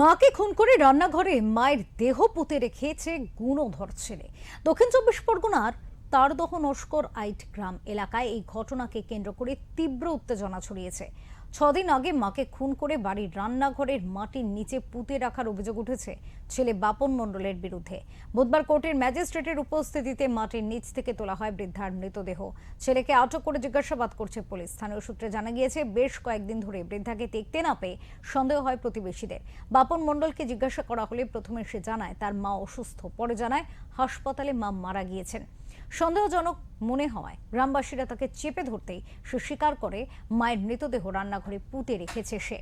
মাকে খুন করে রান্নাঘরে মায়ের দেহ পুঁতে রেখেছে গুণধর ছেলে। দক্ষিণ চব্বিশ পরগনার তারদহ নস্কর আইট গ্রাম এলাকায় এই ঘটনাকে কেন্দ্র করে তীব্র উত্তেজনা ছড়িয়েছে। 6 দিন আগে মাকে খুন করে বাড়ির রান্নাঘরের মাটির নিচে পুঁতে রাখার অভিযোগ উঠেছে ছেলে বাপন মণ্ডলের বিরুদ্ধে। বুধবার কোর্টের ম্যাজিস্ট্রেটের উপস্থিতিতে মাটির নিচ থেকে তোলা হয় বৃদ্ধার মৃতদেহ। ছেলেকে আটক করে জিজ্ঞাসাবাদ করছে পুলিশ। স্থানীয় সূত্রে জানা গিয়েছে, বেশ কয়েকদিন ধরে বৃদ্ধাকে দেখতে না পেয়ে সন্দেহ হয় প্রতিবেশীদের। বাপন মণ্ডলকে জিজ্ঞাসা করা হলে প্রথমে সে জানায় তার মা অসুস্থ, পরে জানায় হাসপাতালে মা মারা গিয়েছেন। সন্দেহজনক মনে হওয়ায় গ্রামবাসীরা তাকে চেপে ধরতেই সে স্বীকার করে মায়ের মৃতদেহ রান্নাঘরে পুঁতে রেখেছে সে।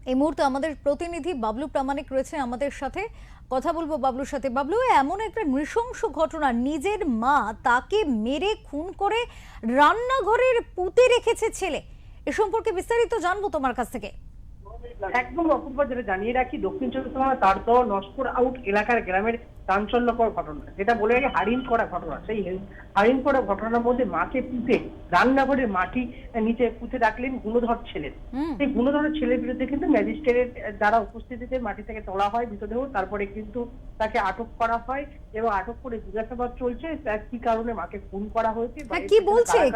এই মুহূর্তে আমাদের প্রতিনিধি বাবলু প্রামাণিক রয়েছে আমাদের সাথে। কথা বলবো বাবলুর সাথে। বাবলু, এমন একটা নৃশংস ঘটনা, নিজের মা তাকে মেরে খুন করে রান্নাঘরের পুঁতে রেখেছে ছেলে, এ সম্পর্কে বিস্তারিত জানবো তোমার কাছ থেকে। একদম অপূর্ব, যেটা জানিয়ে রাখি, দক্ষিণ চব্বিশ পরগনা তারদহ নস্কর আউট এলাকার গ্রামের চাঞ্চল্যকর ঘটনা, যেটা বলে রাখি হারিন করা ঘটনা। সেই হারিন করা ঘটনার মধ্যে মাকে পুঁতে রান্নাঘরের মাটি নিচে পুঁতে রাখলেন গুণধর ছেলের। সেই গুণধরের ছেলের বিরুদ্ধে কিন্তু ম্যাজিস্ট্রেটের দ্বারা উপস্থিতিতে মাটি থেকে তোলা হয় মৃতদেহ। তারপরে কিন্তু তাকে আটক করা হয় এবং আটক করে জিজ্ঞাসাবাদ চলছে কি কারণে মাকে খুন করা হয়েছে।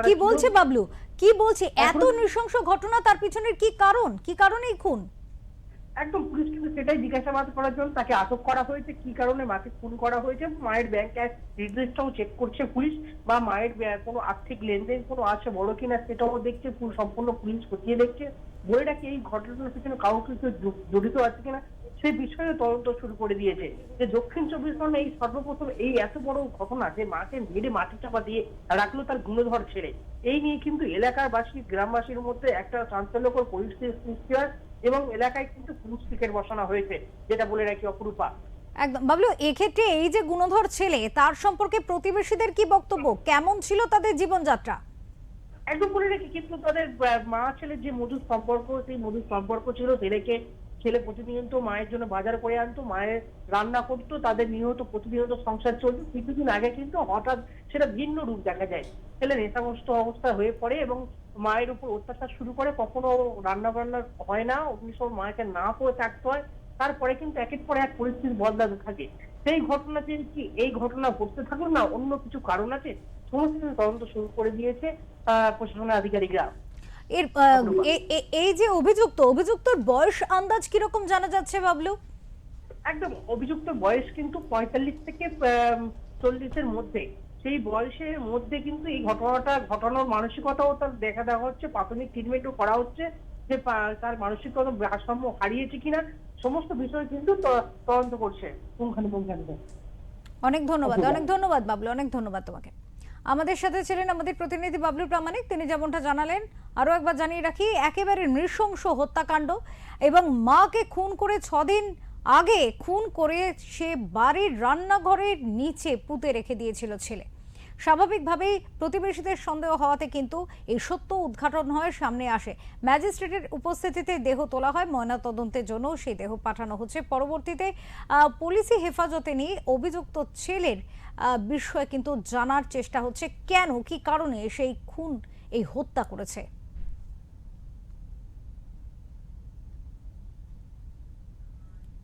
কি বলছে বাবলু, কি বলছে এত নৃশংস ঘটনা, তার পিছনের কি কারণ, কি কারণেই খুন? একদম পুলিশ কিন্তু সেটাই জিজ্ঞাসাবাদ করার জন্য তাকে আটক করা হয়েছে, কি কারণে মাকে খুন করা হয়েছে। মায়ের ব্যাংক ডিটেইলসটাও চেক করছে পুলিশ, বা মায়ের কোনো আর্থিক লেনদেন কোনো আছে বড় কিনা সেটাও দেখছে, সম্পূর্ণ পুলিশ খতিয়ে দেখছে। বলে রাখি এই ঘটনার পিছনে কারো কিছু জড়িত আছে কিনা সেই বিষয়ে তদন্ত শুরু করে দিয়েছে। যে দক্ষিণ চব্বিশ পরগনা এই সর্বপ্রথম এই এত বড় ঘটনা, যে মাকে মেরে মাটি চাপা দিয়ে রাখলো তার গুণধর ছেলে, এই নিয়ে কিন্তু এলাকার গ্রামবাসীর মধ্যে একটা চাঞ্চল্যকর পরিস্থিতি সৃষ্টি হয় এবং এলাকায় কিন্তু পুলিশ পিকেট বসানো হয়েছে, যেটা বলে রাখি অপরূপা। একদম বাবলু, এক্ষেত্রে এই যে গুণধর ছেলে, তার সম্পর্কে প্রতিবেশীদের কি বক্তব্য, কেমন ছিল তাদের জীবনযাত্রা? একদম বলে রাখি, কিন্তু তাদের মা ছেলের যে মধুর সম্পর্ক, সেই মধুর সম্পর্ক ছিল। ছেলে প্রতিনিয়ত মায়ের জন্য বাজার করে আনতো, মায়ের রান্না করতো, তাদের প্রতিনিয়ত সংসার চলতো। কিছুদিন আগে কিন্তু হঠাৎ সেটা ভিন্ন রূপ দেখা যায়। ছেলে নেশাগ্রস্ত অবস্থা হয়ে পড়ে এবং মায়ের উপর অত্যাচার শুরু করে। কখনো রান্না বান্না হয় না, অগ্নিশম মাকে না করে থাকতে হয়। তারপরে কিন্তু একের পর এক পরিস্থিতি বদলাতে থাকে। সেই ঘটনাতে কি এই ঘটনা ঘটতে থাকলো না অন্য কিছু কারণ আছে, সমস্ত কিছু তদন্ত শুরু করে দিয়েছে প্রশাসনের আধিকারিকরা। এর এই যে অভিযুক্তর বয়স আন্দাজ কিরকম জানা যাচ্ছে বাবলু? একদম অভিযুক্ত বয়স কিন্তু 45 থেকে 40-এর মধ্যে। সেই বয়সের মধ্যে কিন্তু এই ঘটনার মানসিকতাও তার দেখা হচ্ছে, প্রাথমিক ট্রিটমেন্টও করা হচ্ছে যে তার মানসিকতা ভারসাম্য হারিয়েছে কিনা, সমস্ত বিষয় কিন্তু তদন্ত করছে পুঙ্খানুপুঙ্খানুপুঙ্খ। অনেক ধন্যবাদ বাবলু, অনেক ধন্যবাদ তোমাকে। আমাদের সাথে ছিলেন আমাদের প্রতিনিধি বাবলু প্রামাণিক। তিনি যেমনটা জানালেন, আরো একবার জানিয়ে রাখি, একেবারে নৃশংস হত্যাকাণ্ড এবং মাকে খুন করে 6 দিন আগে খুন করে সে বাড়ির রান্নাঘরের নিচে পুঁতে রেখে দিয়েছিল ছেলে। স্বাভাবিকভাবেই প্রতিবেশীদের সন্দেহ হওয়াতে কিন্তু এই সত্য উদ্ঘাটন হয়, সামনে আসে। ম্যাজিস্ট্রেটের উপস্থিতিতে দেহ তোলা হয় ময়নাতদন্তের জন্য, সেই দেহ পাঠানো হচ্ছে। পরবর্তীতে পুলিশি হেফাজতে নিয়ে অভিযুক্ত ছেলের বিষয়ে কিন্তু জানার চেষ্টা হচ্ছে, কেন কি কারণে সেই খুন, এই হত্যা করেছে।